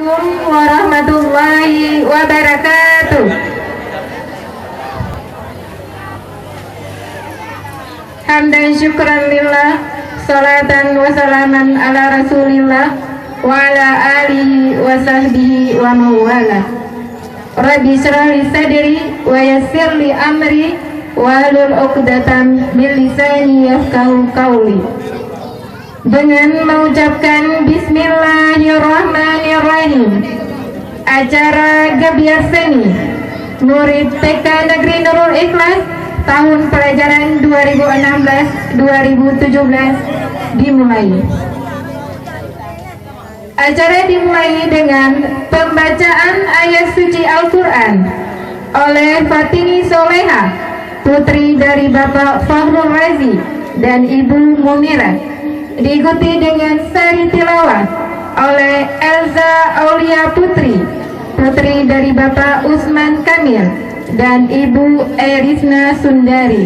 Assalamualaikum warahmatullahi wabarakatuh. Hamdan syukran lillah, salatan wa salaman ala rasulillah wa ala alihi wa sahbihi wa mawala. Rabbi syrah li sadri wa yassir li amri wahlul 'uqdatam min lisani yafqahu qawli. Dengan mengucapkan Bismillahirrahmanirrahim, acara Gebyar Seni murid TK Negeri Nurul Ikhlas tahun pelajaran 2016-2017 dimulai. Acara dimulai dengan pembacaan ayat suci Al-Quran oleh Fatini Soleha, putri dari Bapak Fakhrul Razi dan Ibu Munirah, diikuti dengan sari tilawah oleh Elza Aulia Putri, putri dari Bapak Usman Kamil dan Ibu Erisna Sundari.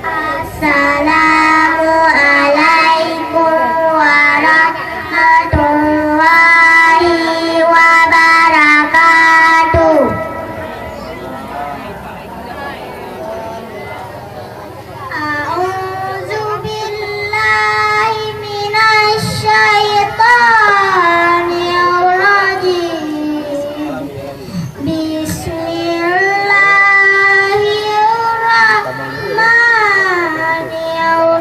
Assalamualaikum warahmatullahi wabarakatuh. A'udzu billahi minasy syaithanir rajim. Bismillahirrahmanirrahim.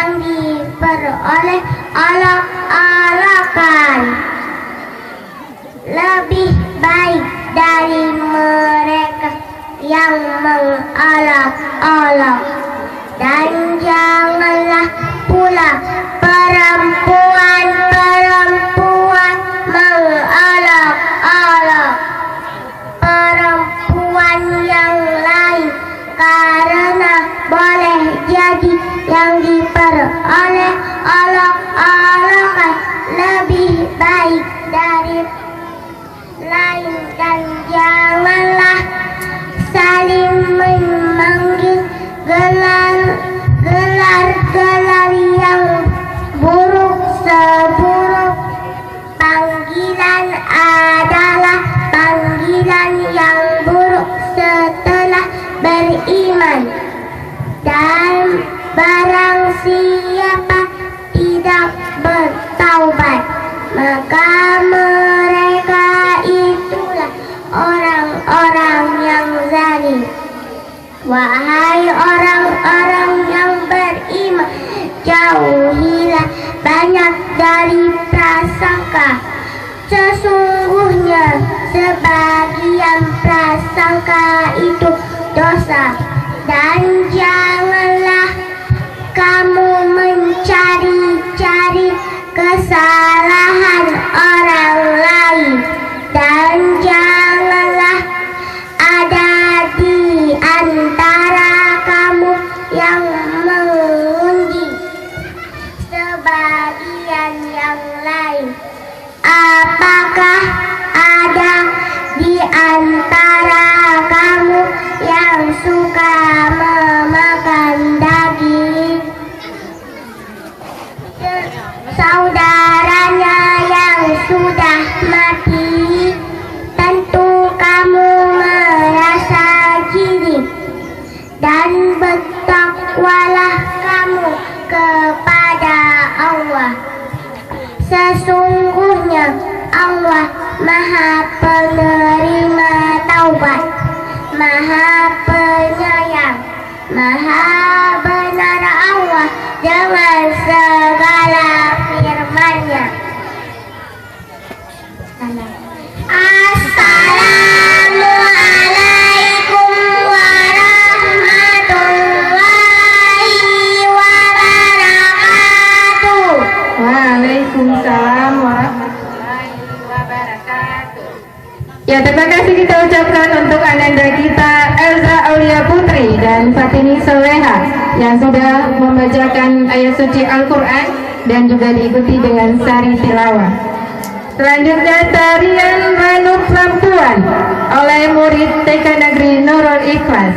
yang diperoleh olok-olokan. Lebih baik dari mereka yang mengolok-olok. Dan janganlah pula perempuan-perempuan mengolok-olok perempuan yang lain, karena boleh jadi yang diperoleh olok-olokan lebih baik dari lain. Dan janganlah saling memanggil gelar-gelar yang buruk. Seburuk panggilan adalah panggilan yang buruk setelah beriman. Dan barang siapa tidak bertaubat, maka mereka itulah orang-orang yang zalim. Wahai orang-orang yang beriman, jauhilah banyak dari prasangka. Sesungguhnya sebagian prasangka itu dosa. Dan janganlah kamu mencari-cari kesalahan orang lain. Dan janganlah ada di antara kamu yang mengundi sebagian yang lain. Apakah ada di antara kamu yang suka memakan daging saudaranya yang sudah mati? Tentu kamu merasa jijik. Dan bertakwalah kamu kepada Allah. Sesungguhnya Allah Maha penerima taubat, Maha penyayang, Maha benar Allah dengan segala firman-Nya. Assalamualaikum warahmatullahi wabarakatuh. Waalaikumsalam warahmatullahi wabarakatuh. Ya, terima kasih kita ucapkan untuk ananda kita Elza Aulia Putri dan Fatini Soleha yang sudah membacakan ayat suci Al-Quran dan juga diikuti dengan sari tilawah. Selanjutnya tarian Manuk Lampuan oleh murid TK Negeri Nurul Ikhlas.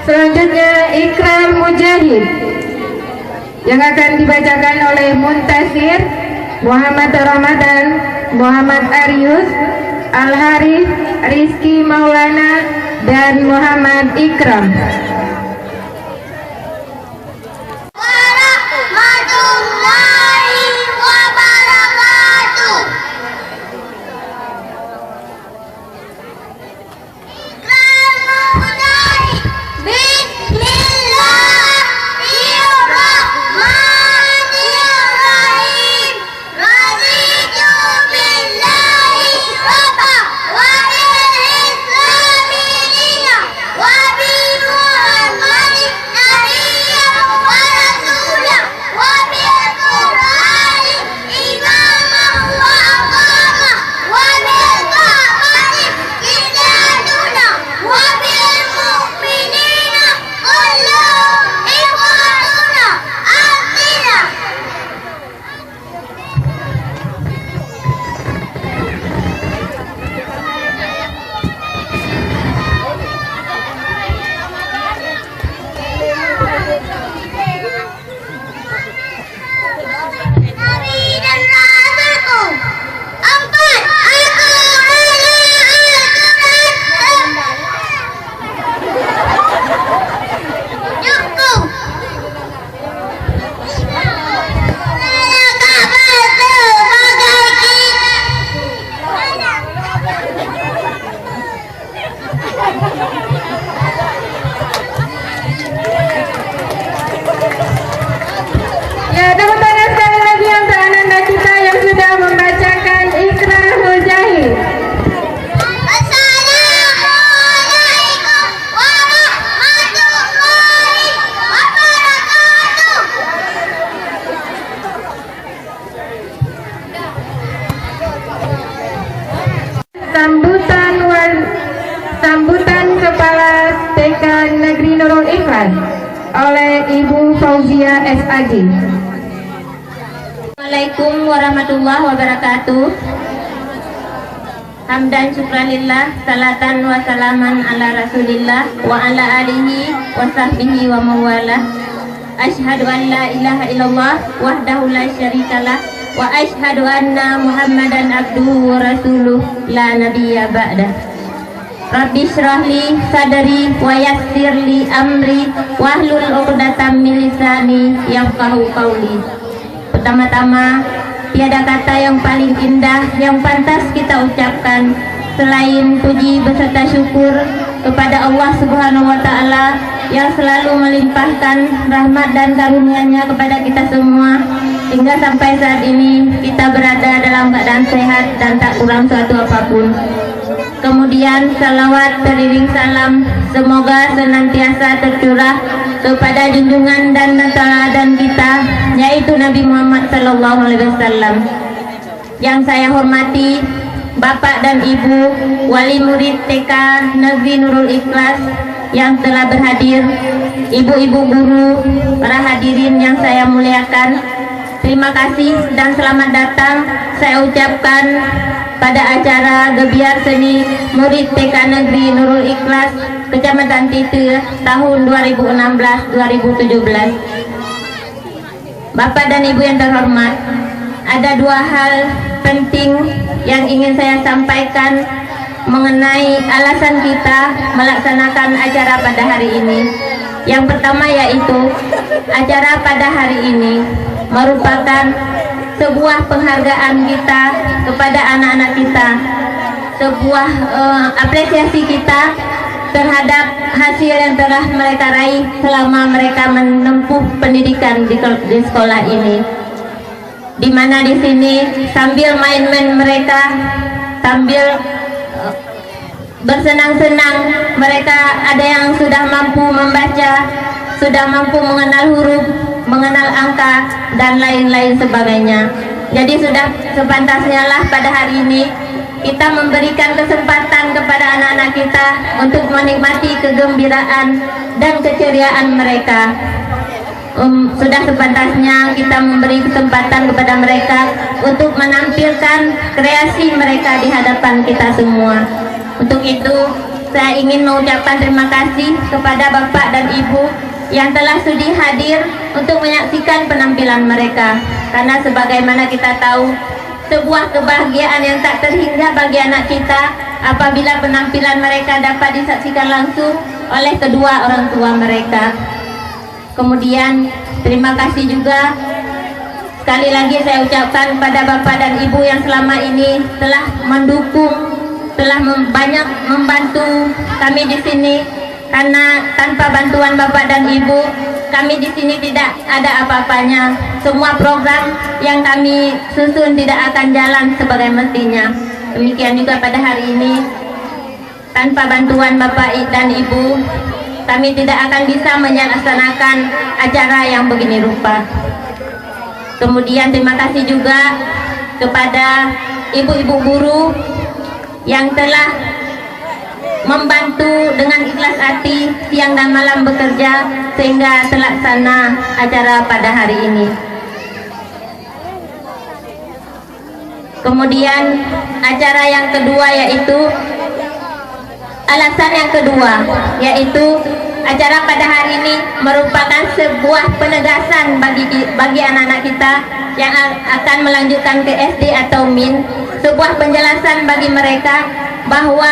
Selanjutnya Ikrar Mujahid yang akan dibacakan oleh Muntasir, Muhammad Ramadan, Muhammad Arius, Al Harith, Rizky Maulana, dan Muhammad Ikram. Warahmatullahi wabarakatuh. Bismillahirrahmanirrahim. Raditu billahi rabba wa bil islami dinan wa bi Muhammadin nabiyyan wa rasulan wa bil Qur'ani imaman wa aqama wa bil ta'ati qiyaduna wa bil mu'minina kullum ikhwanuna atina. Nabi dan Rasulku. Empat, cukup. Ya, tepuk tangan sekali lagi untuk anak-anak kita yang sudah membacakan Ikrar Mujahid. Assalamualaikum warahmatullahi wabarakatuh. Sambutan Kepala TK Negeri Nurul Ikhlas oleh Ibu Fauzia SAG. Assalamualaikum warahmatullahi wabarakatuh. Hamdan syukranillah, salatan wa salaman ala rasulillah wa ala alihi wa sahbihi wa mawalah. Ashhadu an la ilaha illallah wahdahu la syarikalah wa ashhadu anna Muhammadan abduhu wa rasuluh la nabiyya ba'dah. Rabbi syrahli sadari wa yassirli amri wahlul 'uqdatam min lisani yafqahu qauli. Pertama-tama, tiada kata yang paling indah yang pantas kita ucapkan selain puji beserta syukur kepada Allah Subhanahu wa Ta'ala yang selalu melimpahkan rahmat dan karunia-Nya kepada kita semua hingga sampai saat ini kita berada dalam keadaan sehat dan tak kurang suatu apapun. Kemudian salawat teriring salam semoga senantiasa tercurah kepada junjungan dan teladan kita, yaitu Nabi Muhammad SAW. Yang saya hormati Bapak dan Ibu wali murid TK Negeri Nurul Ikhlas yang telah berhadir, ibu-ibu guru, para hadirin yang saya muliakan, terima kasih dan selamat datang saya ucapkan pada acara Gebiar Seni Murid TK Negeri Nurul Ikhlas Kecamatan Tite tahun 2016-2017. Bapak dan Ibu yang terhormat, ada dua hal penting yang ingin saya sampaikan mengenai alasan kita melaksanakan acara pada hari ini. Yang pertama yaitu acara pada hari ini merupakan sebuah penghargaan kita kepada anak-anak kita, sebuah apresiasi kita terhadap hasil yang telah mereka raih selama mereka menempuh pendidikan di sekolah ini. Di mana di sini sambil main-main mereka, sambil bersenang-senang mereka ada yang sudah mampu membaca, sudah mampu mengenal huruf, mengenal angka dan lain-lain sebagainya. Jadi sudah sepantasnya lah pada hari ini kita memberikan kesempatan kepada anak-anak kita untuk menikmati kegembiraan dan keceriaan mereka. Sudah sepantasnya kita memberi kesempatan kepada mereka untuk menampilkan kreasi mereka di hadapan kita semua. Untuk itu saya ingin mengucapkan terima kasih kepada Bapak dan Ibu yang telah sudi hadir untuk menyaksikan penampilan mereka. Karena sebagaimana kita tahu, sebuah kebahagiaan yang tak terhingga bagi anak kita apabila penampilan mereka dapat disaksikan langsung oleh kedua orang tua mereka. Kemudian terima kasih juga sekali lagi saya ucapkan kepada Bapak dan Ibu yang selama ini telah mendukung, telah banyak membantu kami di sini. Karena tanpa bantuan Bapak dan Ibu, kami di sini tidak ada apa-apanya. Semua program yang kami susun tidak akan jalan sebagai mestinya. Demikian juga pada hari ini, tanpa bantuan Bapak dan Ibu, kami tidak akan bisa melaksanakan acara yang begini rupa. Kemudian terima kasih juga kepada ibu-ibu guru yang telah membantu dengan ikhlas hati siang dan malam bekerja sehingga terlaksana acara pada hari ini. Kemudian acara yang kedua yaitu alasan yang kedua yaitu acara pada hari ini merupakan sebuah penegasan bagi anak-anak kita yang akan melanjutkan ke SD atau MIN, sebuah penjelasan bagi mereka bahwa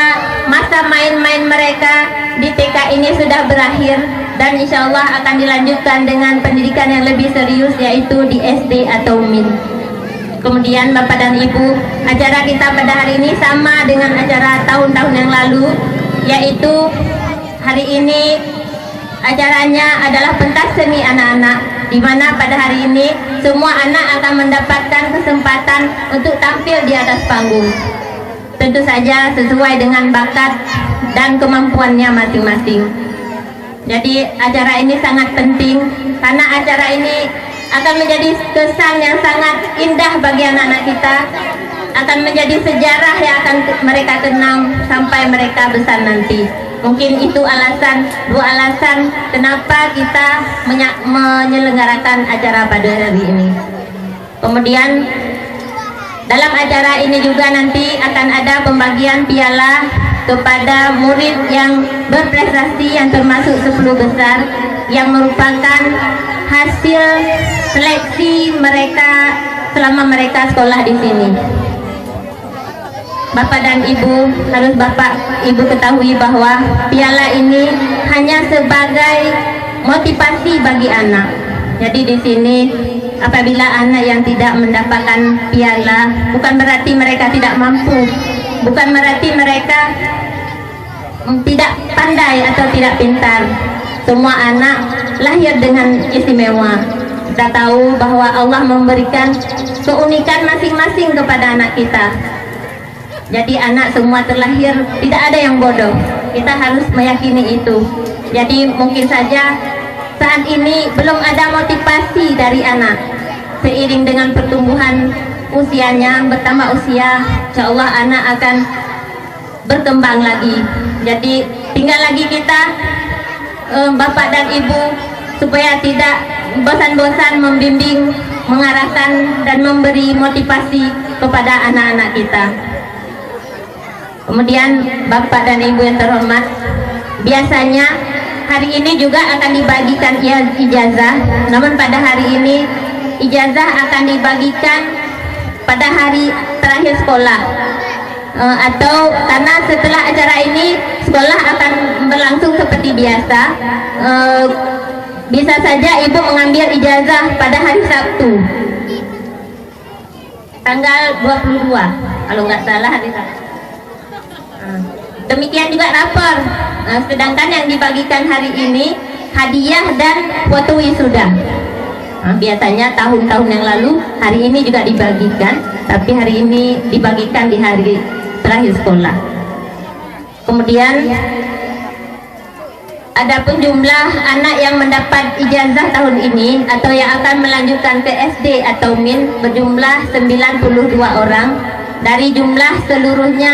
masa main-main mereka di TK ini sudah berakhir dan insya Allah akan dilanjutkan dengan pendidikan yang lebih serius yaitu di SD atau MIN. Kemudian Bapak dan Ibu, acara kita pada hari ini sama dengan acara tahun-tahun yang lalu, yaitu hari ini acaranya adalah pentas seni anak-anak, di mana pada hari ini semua anak akan mendapatkan kesempatan untuk tampil di atas panggung. Tentu saja sesuai dengan bakat dan kemampuannya masing-masing. Jadi acara ini sangat penting karena acara ini akan menjadi kesan yang sangat indah bagi anak-anak kita, akan menjadi sejarah yang akan mereka kenang sampai mereka besar nanti. Mungkin itu dua alasan kenapa kita menyelenggarakan acara pada hari ini. Kemudian dalam acara ini juga nanti akan ada pembagian piala kepada murid yang berprestasi yang termasuk 10 besar yang merupakan hasil seleksi mereka selama mereka sekolah di sini. Bapak dan Ibu, harus Bapak Ibu ketahui bahwa piala ini hanya sebagai motivasi bagi anak. Jadi di sini apabila anak yang tidak mendapatkan piala, bukan berarti mereka tidak mampu, bukan berarti mereka tidak pandai atau tidak pintar. Semua anak lahir dengan istimewa. Kita tahu bahwa Allah memberikan keunikan masing-masing kepada anak kita. Jadi anak semua terlahir tidak ada yang bodoh. Kita harus meyakini itu. Jadi mungkin saja saat ini belum ada motivasi dari anak. Seiring dengan pertumbuhan usianya, bertambah usia, insya Allah anak akan berkembang lagi. Jadi tinggal lagi kita Bapak dan Ibu supaya tidak bosan-bosan membimbing, mengarahkan dan memberi motivasi kepada anak-anak kita. Kemudian Bapak dan Ibu yang terhormat, biasanya hari ini juga akan dibagikan ijazah, namun pada hari ini ijazah akan dibagikan pada hari terakhir sekolah, atau karena setelah acara ini sekolah akan berlangsung seperti biasa. Bisa saja Ibu mengambil ijazah pada hari Sabtu tanggal 22 kalau nggak salah hari Sabtu. Demikian juga rapor. Sedangkan yang dibagikan hari ini hadiah dan foto wisuda. Biasanya tahun-tahun yang lalu hari ini juga dibagikan, tapi hari ini dibagikan di hari terakhir sekolah. Kemudian adapun jumlah anak yang mendapat ijazah tahun ini atau yang akan melanjutkan ke SD atau MIN berjumlah 92 orang. Dari jumlah seluruhnya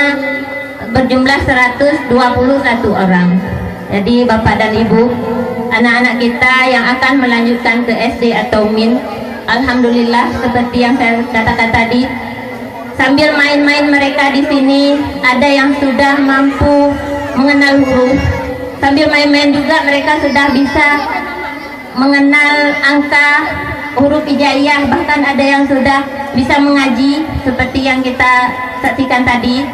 berjumlah 121 orang. Jadi Bapak dan Ibu, anak-anak kita yang akan melanjutkan ke SD atau MIN, alhamdulillah seperti yang saya katakan tadi, sambil main-main mereka di sini, ada yang sudah mampu mengenal huruf. Sambil main-main juga mereka sudah bisa mengenal angka, huruf hijaiyah, bahkan ada yang sudah bisa mengaji seperti yang kita saksikan tadi.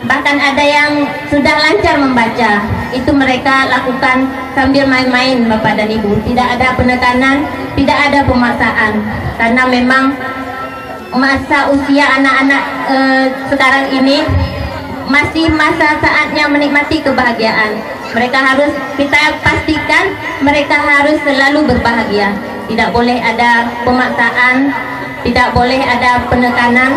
Bahkan ada yang sudah lancar membaca. Itu mereka lakukan sambil main-main Bapak dan Ibu. Tidak ada penekanan, tidak ada pemaksaan. Karena memang masa usia anak-anak sekarang ini masih masa saatnya menikmati kebahagiaan. Mereka harus, kita pastikan mereka harus selalu berbahagia. Tidak boleh ada pemaksaan, tidak boleh ada penekanan.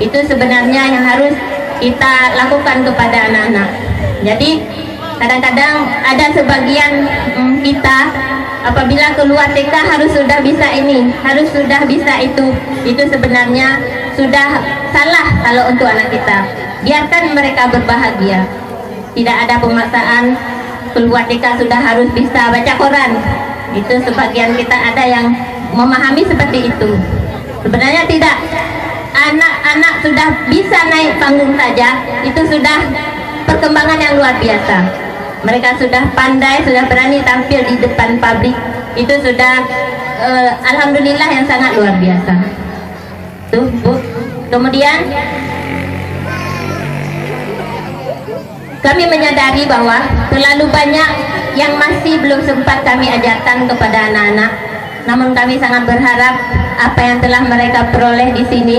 Itu sebenarnya yang harus kita lakukan kepada anak-anak. Jadi kadang-kadang ada sebagian kita apabila keluar TK harus sudah bisa ini, harus sudah bisa itu sebenarnya sudah salah kalau untuk anak kita. Biarkan mereka berbahagia. Tidak ada pemaksaan keluar TK sudah harus bisa baca koran. Itu sebagian kita ada yang memahami seperti itu. Sebenarnya tidak. Anak-anak sudah bisa naik panggung saja, itu sudah perkembangan yang luar biasa. Mereka sudah pandai, sudah berani tampil di depan publik. Itu sudah alhamdulillah yang sangat luar biasa. Tuh, Bu. Kemudian kami menyadari bahwa terlalu banyak yang masih belum sempat kami ajarkan kepada anak-anak. Namun kami sangat berharap apa yang telah mereka peroleh di sini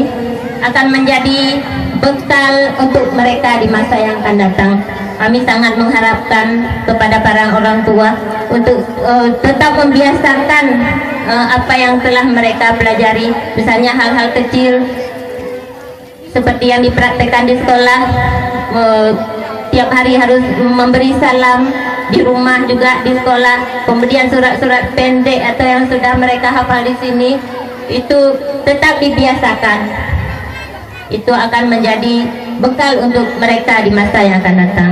akan menjadi bekal untuk mereka di masa yang akan datang. Kami sangat mengharapkan kepada para orang tua untuk tetap membiasakan apa yang telah mereka pelajari, misalnya hal-hal kecil seperti yang dipraktekkan di sekolah, tiap hari harus memberi salam, di rumah juga, di sekolah. Kemudian surat-surat pendek atau yang sudah mereka hafal di sini itu tetap dibiasakan. Itu akan menjadi bekal untuk mereka di masa yang akan datang.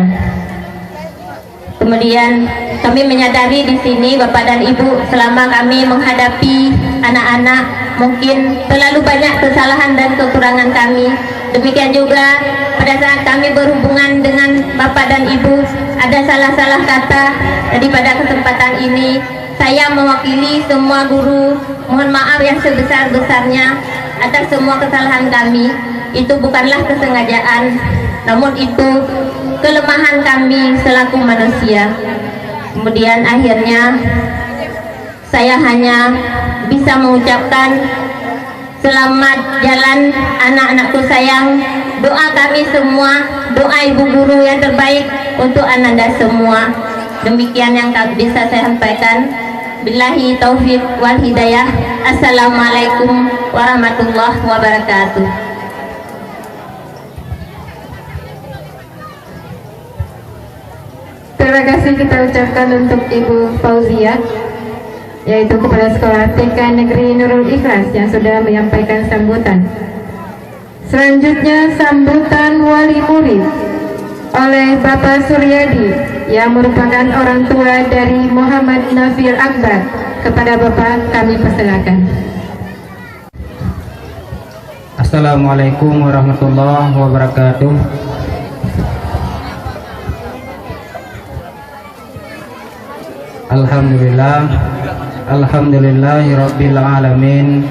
Kemudian kami menyadari di sini Bapak dan Ibu, selama kami menghadapi anak-anak mungkin terlalu banyak kesalahan dan kekurangan kami. Demikian juga pada saat kami berhubungan dengan Bapak dan Ibu ada salah-salah kata. Jadi pada kesempatan ini saya mewakili semua guru mohon maaf yang sebesar-besarnya atas semua kesalahan kami. Itu bukanlah kesengajaan, namun itu kelemahan kami selaku manusia. Kemudian akhirnya saya hanya bisa mengucapkan selamat jalan anak-anakku sayang. Doa kami semua, doa ibu guru yang terbaik untuk ananda semua. Demikian yang bisa saya sampaikan. Billahi taufik wal hidayah. Assalamualaikum warahmatullahi wabarakatuh. Terima kasih kita ucapkan untuk Ibu Fauzia, yaitu Kepala Sekolah TK Negeri Nurul Ikhlas yang sudah menyampaikan sambutan. Selanjutnya sambutan wali murid oleh Bapak Suryadi yang merupakan orang tua dari Muhammad Nafil Akbar. Kepada Bapak kami persilakan. Assalamualaikum warahmatullahi wabarakatuh. Alhamdulillahi rabbil alamin,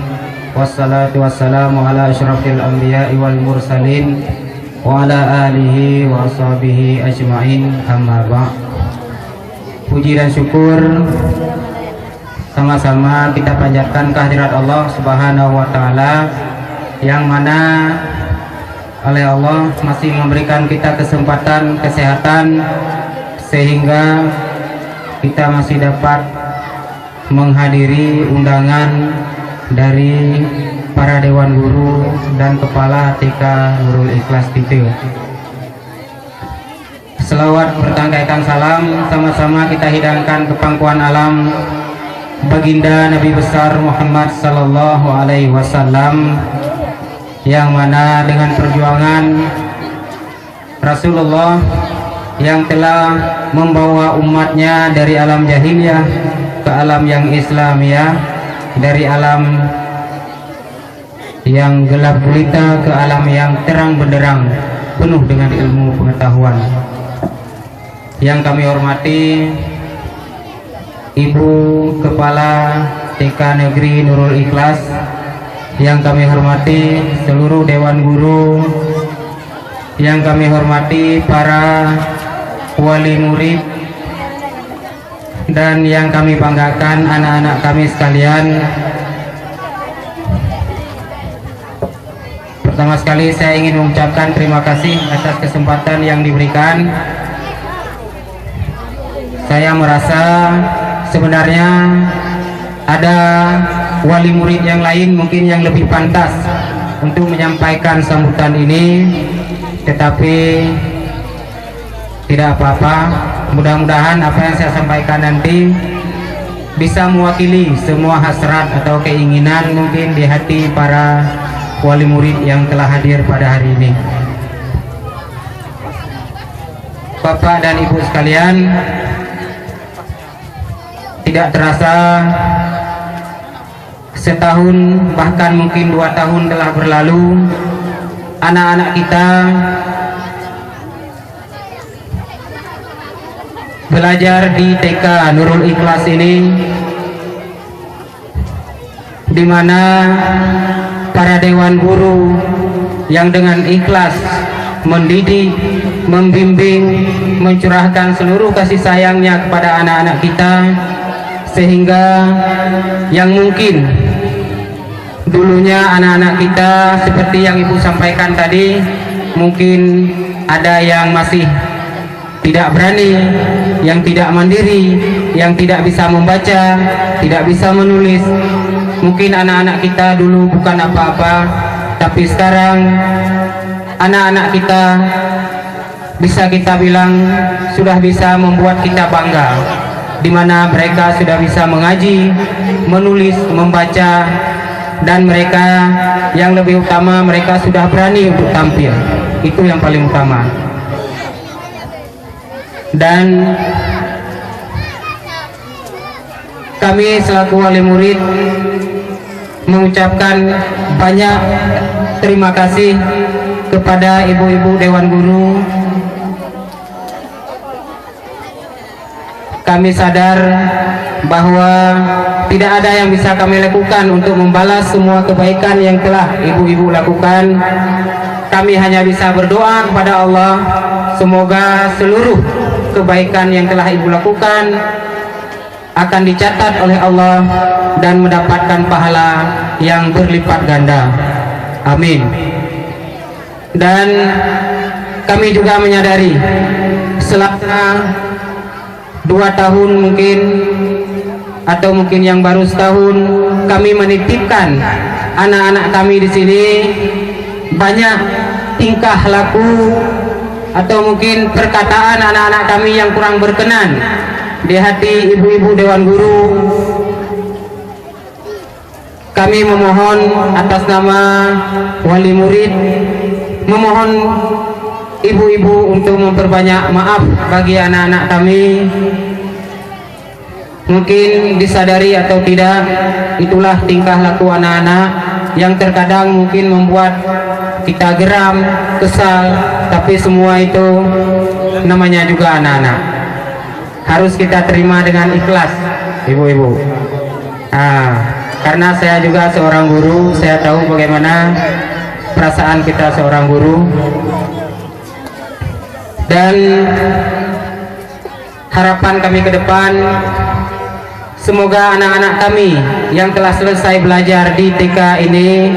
wassalatu wassalamu ala asyrafil anbiya'i wal mursalin wa ala alihi wa ashabihi ajma'in, amma ba'. Puji dan syukur sama-sama kita panjatkan kehadirat Allah Subhanahu wa ta'ala, yang mana oleh Allah masih memberikan kita kesempatan kesehatan sehingga kita masih dapat menghadiri undangan dari para dewan guru dan kepala TK Nurul Ikhlas Titu. Selawat bertangkaikan salam sama-sama kita hidangkan ke pangkuan alam baginda Nabi besar Muhammad sallallahu alaihi wasallam, yang mana dengan perjuangan Rasulullah yang telah membawa umatnya dari alam jahiliyah ke alam yang Islamiyah, dari alam yang gelap gulita ke alam yang terang benderang penuh dengan ilmu pengetahuan. yang kami hormati Ibu Kepala TK Negeri Nurul Ikhlas, yang kami hormati seluruh Dewan Guru, yang kami hormati para wali murid, dan yang kami banggakan anak-anak kami sekalian. Pertama sekali saya ingin mengucapkan terima kasih atas kesempatan yang diberikan. Saya merasa sebenarnya ada wali murid yang lain mungkin yang lebih pantas untuk menyampaikan sambutan ini, tetapi tidak apa-apa. Mudah-mudahan apa yang saya sampaikan nanti bisa mewakili semua hasrat atau keinginan mungkin di hati para wali murid yang telah hadir pada hari ini. Bapak dan Ibu sekalian, tidak terasa setahun bahkan mungkin 2 tahun telah berlalu. Anak-anak kita belajar di TK Nurul Ikhlas ini, di mana para dewan guru yang dengan ikhlas mendidik, membimbing, mencurahkan seluruh kasih sayangnya kepada anak-anak kita, sehingga yang mungkin dulunya anak-anak kita seperti yang Ibu sampaikan tadi, mungkin ada yang masih tidak berani, yang tidak mandiri, yang tidak bisa membaca, tidak bisa menulis. Mungkin anak-anak kita dulu bukan apa-apa, tapi sekarang anak-anak kita bisa kita bilang sudah bisa membuat kita bangga, di mana mereka sudah bisa mengaji, menulis, membaca, dan mereka yang lebih utama mereka sudah berani untuk tampil. Itu yang paling utama. Dan kami selaku wali murid mengucapkan banyak terima kasih kepada ibu-ibu Dewan Guru. Kami sadar bahwa tidak ada yang bisa kami lakukan untuk membalas semua kebaikan yang telah ibu-ibu lakukan. Kami hanya bisa berdoa kepada Allah, semoga seluruh kebaikan yang telah ibu lakukan akan dicatat oleh Allah dan mendapatkan pahala yang berlipat ganda. Amin. Dan kami juga menyadari selama 2 tahun mungkin, atau mungkin yang baru setahun, kami menitipkan anak-anak kami di sini, banyak tingkah laku atau mungkin perkataan anak-anak kami yang kurang berkenan di hati ibu-ibu Dewan Guru. Kami memohon atas nama wali murid, memohon ibu-ibu untuk memperbanyak maaf bagi anak-anak kami. Mungkin disadari atau tidak, itulah tingkah laku anak-anak yang terkadang mungkin membuat kita geram, kesal, tapi semua itu namanya juga anak-anak. Harus kita terima dengan ikhlas, ibu-ibu. Karena saya juga seorang guru, saya tahu bagaimana perasaan kita seorang guru. Dan harapan kami ke depan, semoga anak-anak kami yang telah selesai belajar di TK ini,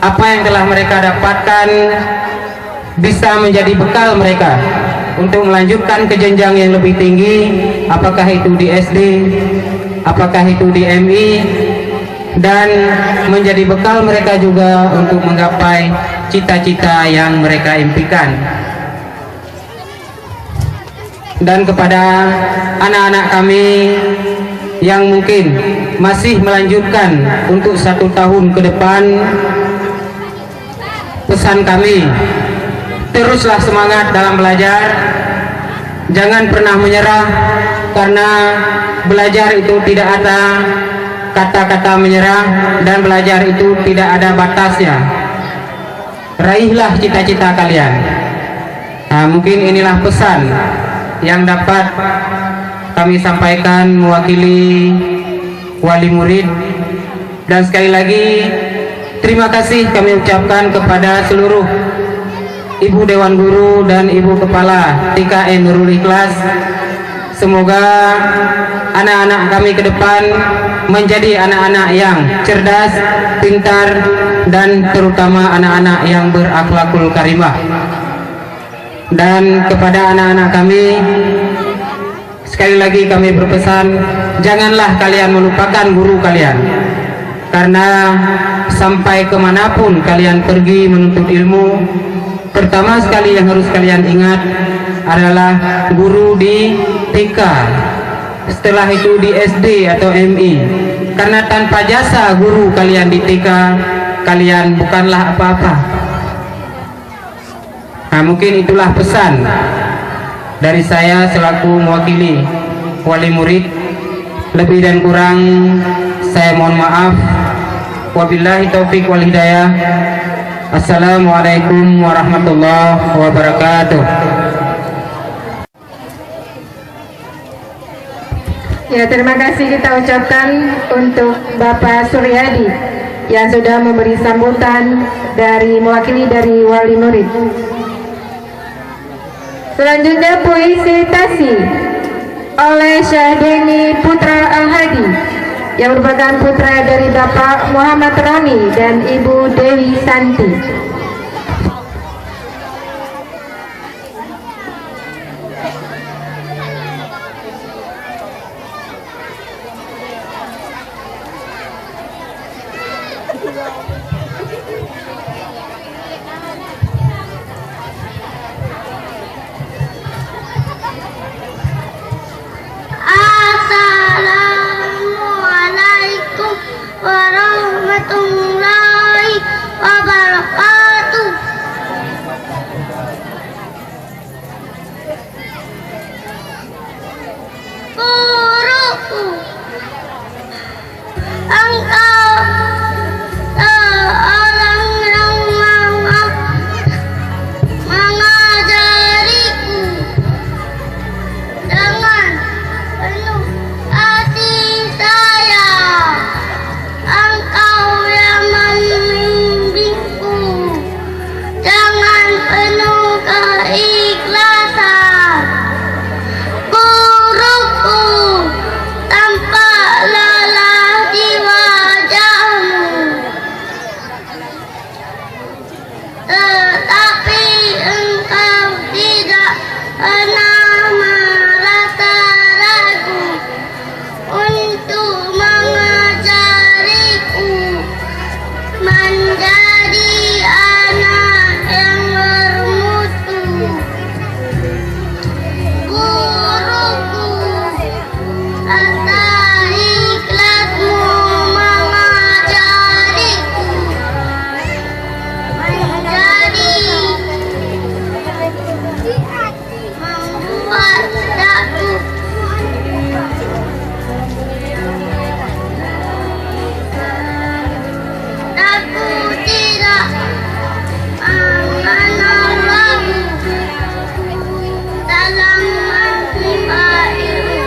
apa yang telah mereka dapatkan bisa menjadi bekal mereka untuk melanjutkan ke jenjang yang lebih tinggi, apakah itu di SD, apakah itu di MI, dan menjadi bekal mereka juga untuk menggapai cita-cita yang mereka impikan. Dan kepada anak-anak kami yang mungkin masih melanjutkan untuk 1 tahun ke depan, pesan kami, teruslah semangat dalam belajar, jangan pernah menyerah, karena belajar itu tidak ada kata-kata menyerah, dan belajar itu tidak ada batasnya. Raihlah cita-cita kalian. Mungkin inilah pesan yang dapat kami sampaikan mewakili wali murid. Dan sekali lagi terima kasih kami ucapkan kepada seluruh Ibu Dewan Guru dan Ibu Kepala TKN Nurul Ikhlas. Semoga anak-anak kami ke depan menjadi anak-anak yang cerdas, pintar, dan terutama anak-anak yang berakhlakul karimah. Dan kepada anak-anak kami, sekali lagi kami berpesan, janganlah kalian melupakan guru kalian. Karena sampai kemanapun kalian pergi menuntut ilmu, pertama sekali yang harus kalian ingat adalah guru di TK, setelah itu di SD atau MI. Karena tanpa jasa guru kalian di TK, kalian bukanlah apa-apa. Nah, mungkin itulah pesan dari saya selaku mewakili wali murid. Lebih dan kurang saya mohon maaf. Wabillahi taufik wal hidayah. Assalamualaikum warahmatullahi wabarakatuh. Ya, terima kasih kita ucapkan untuk Bapak Suryadi yang sudah memberi sambutan dari mewakili dari wali murid. Selanjutnya puisi Tasi oleh Syahrini Putra Al-Hadi yang merupakan putra dari Bapak Muhammad Roni dan Ibu Dewi Santi. Assalamualaikum warahmatullahi wabarakatuh. Guruku, engkau seorang yang mengajariku dengan penuh kasih sayang. Engkau yang membimbingku dengan penuh keikhlasan. Guruku, tampak lelah di wajahmu, tetapi engkau tidak pernah merasa ragu untuk mengajariku menjadi anak yang bermutu. Guruku, atas ikhlasmu mengajariku menjadi membuat daku tidak mengenal ragu dalam menimba ilmu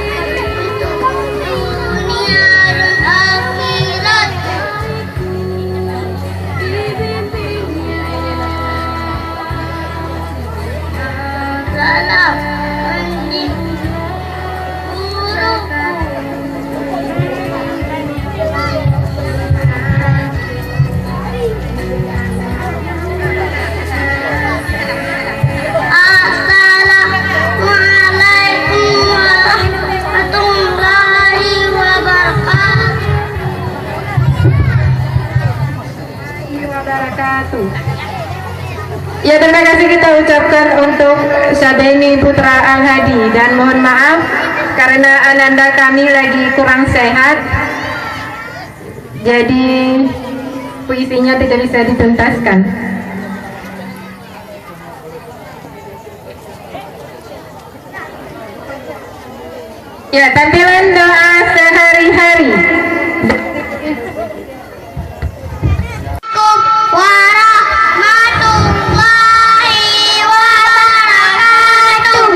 untuk dunia dan akhirat. Dalam mendidik guruku, Assalamualaikum warahmatullahi Wabarakatuh. Ya, terima kasih kita ucapkan untuk Syahrini Putra Al-Hadi, dan mohon maaf karena ananda kami lagi kurang sehat, jadi puisinya tidak bisa dituntaskan. Ya, tampilan doa sehari-hari. warahmatullahi wabarakatuh.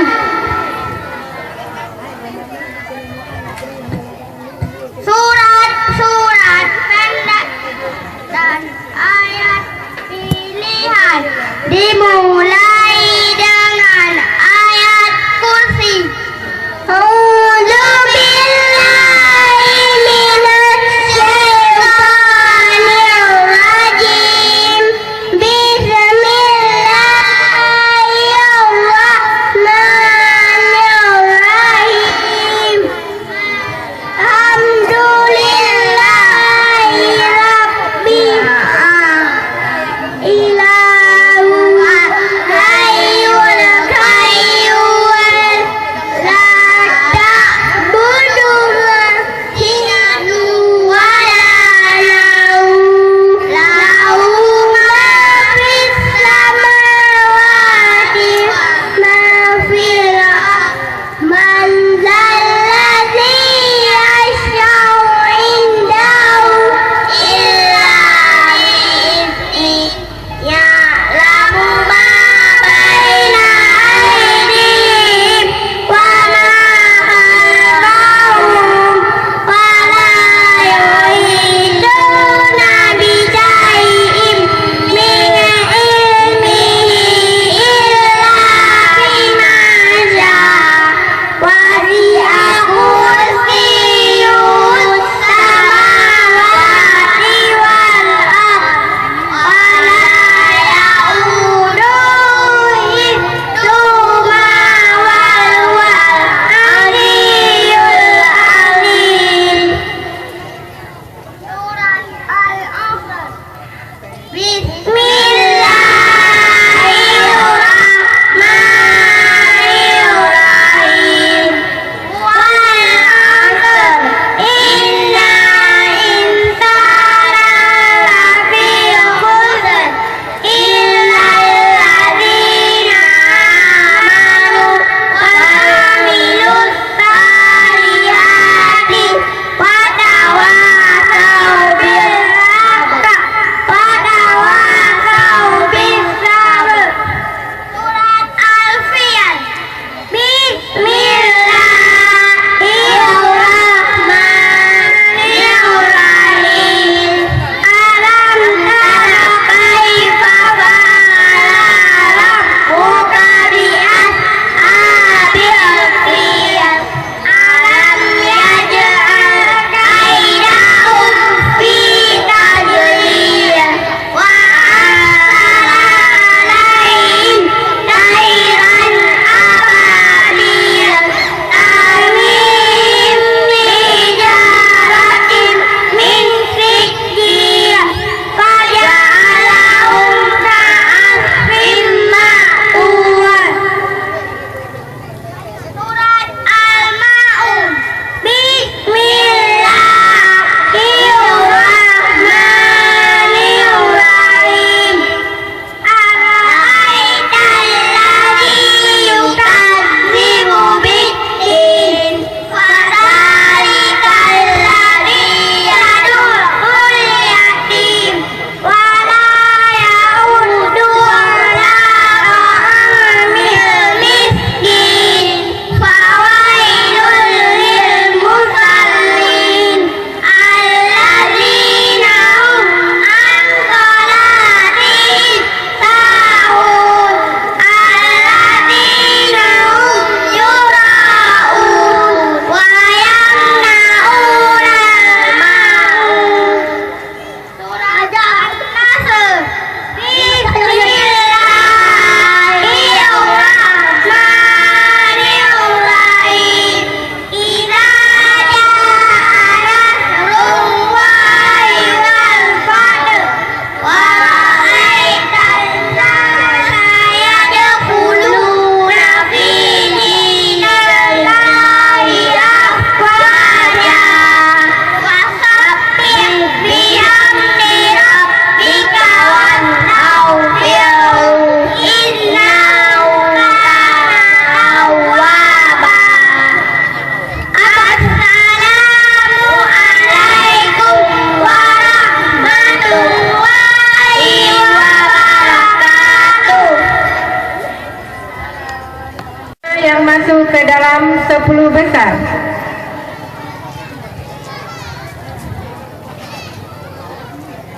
ke dalam 10 besar.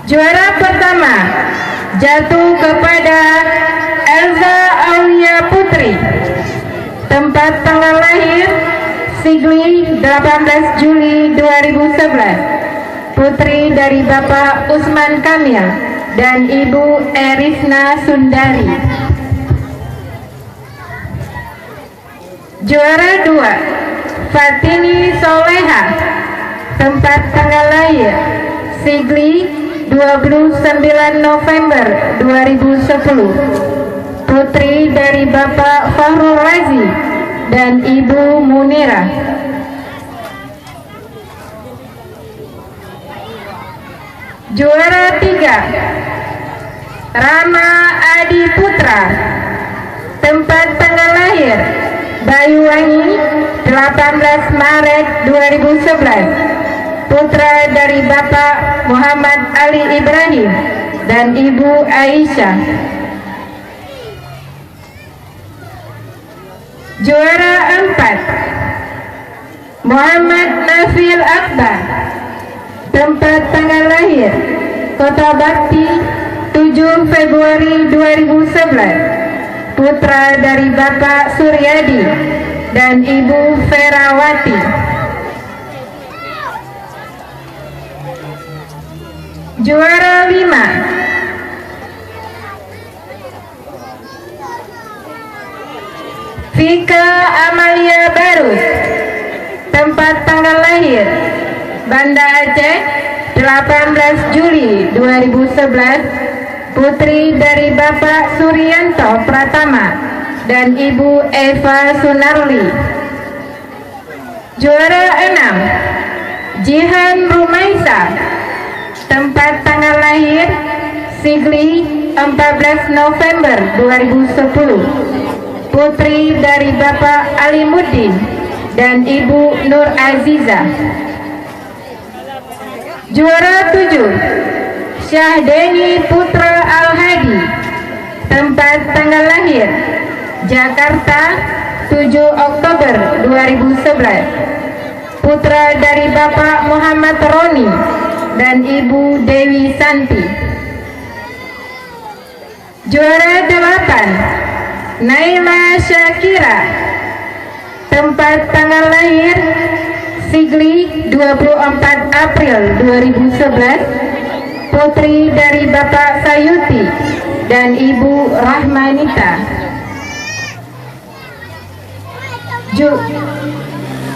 Juara pertama jatuh kepada Elza Aulia Putri. Tempat tanggal lahir Sigli 18 Juli 2011. Putri dari Bapak Usman Kamil dan Ibu Erisna Sundari. Juara 2 Fatini Soleha. Tempat tanggal lahir Sigli 29 November 2010. Putri dari Bapak Fahrul Razi dan Ibu Munira. Juara 3 Rama Adi Putra. Tempat tanggal lahir Banyuwangi 18 Maret 2011. Putra dari Bapak Muhammad Ali Ibrahim dan Ibu Aisyah. Juara 4 Muhammad Nafil Akbar. Tempat tanggal lahir Kota Bakti 7 Februari 2011. Putra dari Bapak Suryadi dan Ibu Ferawati. Juara 5 Vika Amalia Barus. Tempat tanggal lahir Banda Aceh 18 Juli 2011. Putri dari Bapak Suryanto Pratama dan Ibu Eva Sunarli. Juara 6 Jihan Rumaisa. Tempat tanggal lahir Sigli 14 November 2010. Putri dari Bapak Alimuddin dan Ibu Nur Aziza. Juara 7 Syahdeni Putra Al-Hadi. Tempat tanggal lahir Jakarta 7 Oktober 2011. Putra dari Bapak Muhammad Roni dan Ibu Dewi Santi. Juara 8 Naila Syakira. Tempat tanggal lahir Sigli 24 April 2011. Putri dari Bapak Sayuti dan Ibu Rahmanita.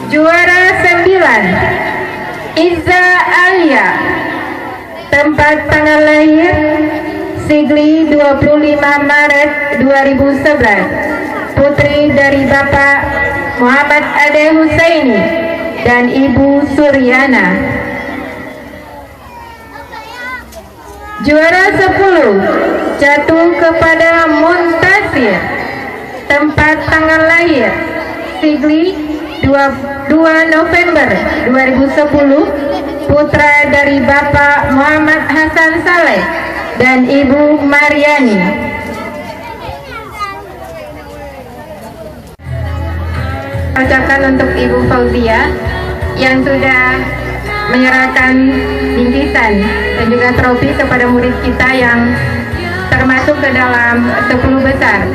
Juara 9 Iza Alia. Tempat tanggal lahir Sigli 25 Maret 2011. Putri dari Bapak Muhammad Ade Husaini dan Ibu Suryana. Juara 10 jatuh kepada Muntasir. Tempat tanggal lahir Sigli 22 November 2010. Putra dari Bapak Muhammad Hasan Saleh dan Ibu Mariani. Ucapkan untuk Ibu Fauzia yang sudah menyerahkan bingkisan dan juga trofi kepada murid kita yang termasuk ke dalam 10 besar.